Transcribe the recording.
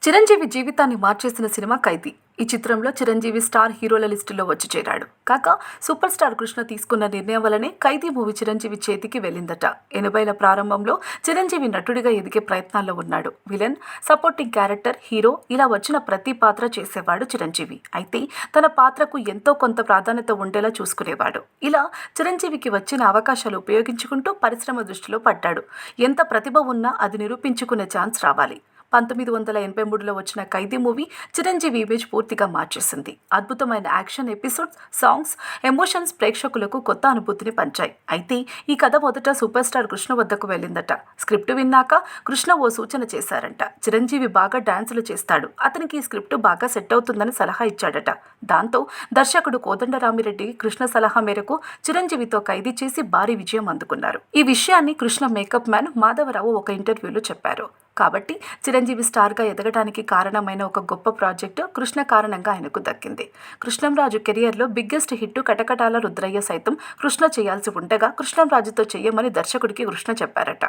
చిరంజీవి జీవితాన్ని మార్చేసిన సినిమా 'ఖైదీ'. ఈ చిత్రంలో చిరంజీవి స్టార్ హీరోల లిస్టులో వచ్చి చేరాడు. కాగా సూపర్ స్టార్ కృష్ణ తీసుకున్న నిర్ణయం వల్లనే 'ఖైదీ' మూవీ చిరంజీవి చేతికి వెళ్ళిందట. 80ల ప్రారంభంలో చిరంజీవి నటుడిగా ఎదిగే ప్రయత్నాల్లో ఉన్నాడు. విలన్, సపోర్టింగ్ క్యారెక్టర్, హీరో ఇలా వచ్చిన ప్రతి పాత్ర చేసేవాడు చిరంజీవి. అయితే తన పాత్రకు ఎంతో కొంత ప్రాధాన్యత ఉండేలా చూసుకునేవాడు. ఇలా చిరంజీవికి వచ్చిన అవకాశాలు ఉపయోగించుకుంటూ పరిశ్రమ దృష్టిలో పడ్డాడు. ఎంత ప్రతిభ ఉన్నా అది నిరూపించుకునే ఛాన్స్ రావాలి. 1983లో వచ్చిన 'ఖైదీ' మూవీ చిరంజీవి ఇమేజ్ పూర్తిగా మార్చేసింది. అద్భుతమైన యాక్షన్ ఎపిసోడ్స్, సాంగ్స్, ఎమోషన్స్ ప్రేక్షకులకు కొత్త అనుభూతిని పంచాయి. అయితే ఈ కథ మొదట సూపర్ స్టార్ కృష్ణ వద్దకు వెళ్ళిందట. స్క్రిప్ట్ విన్నాక కృష్ణ ఓ సూచన చేశారంట. చిరంజీవి బాగా డాన్సులు చేస్తాడు, అతనికి ఈ స్క్రిప్ట్ బాగా సెట్ అవుతుందని సలహా ఇచ్చాడట. దాంతో దర్శకుడు కోదండరామిరెడ్డి కృష్ణ సలహా మేరకు చిరంజీవితో 'ఖైదీ' చేసి భారీ విజయం అందుకున్నారు. ఈ విషయాన్ని కృష్ణ మేకప్ మ్యాన్ మాధవరావు ఒక ఇంటర్వ్యూలో చెప్పారు. కాబట్టి చిరంజీవి స్టార్గా ఎదగడానికి కారణమైన ఒక గొప్ప ప్రాజెక్టు కృష్ణ కారణంగా ఆయనకు దక్కింది. కృష్ణంరాజు కెరియర్లో బిగ్గెస్ట్ హిట్ 'కటకటాల రుద్రయ్య' సైతం కృష్ణ చేయాల్సి ఉండగా కృష్ణంరాజుతో చెయ్యమని దర్శకుడికి కృష్ణ చెప్పారట.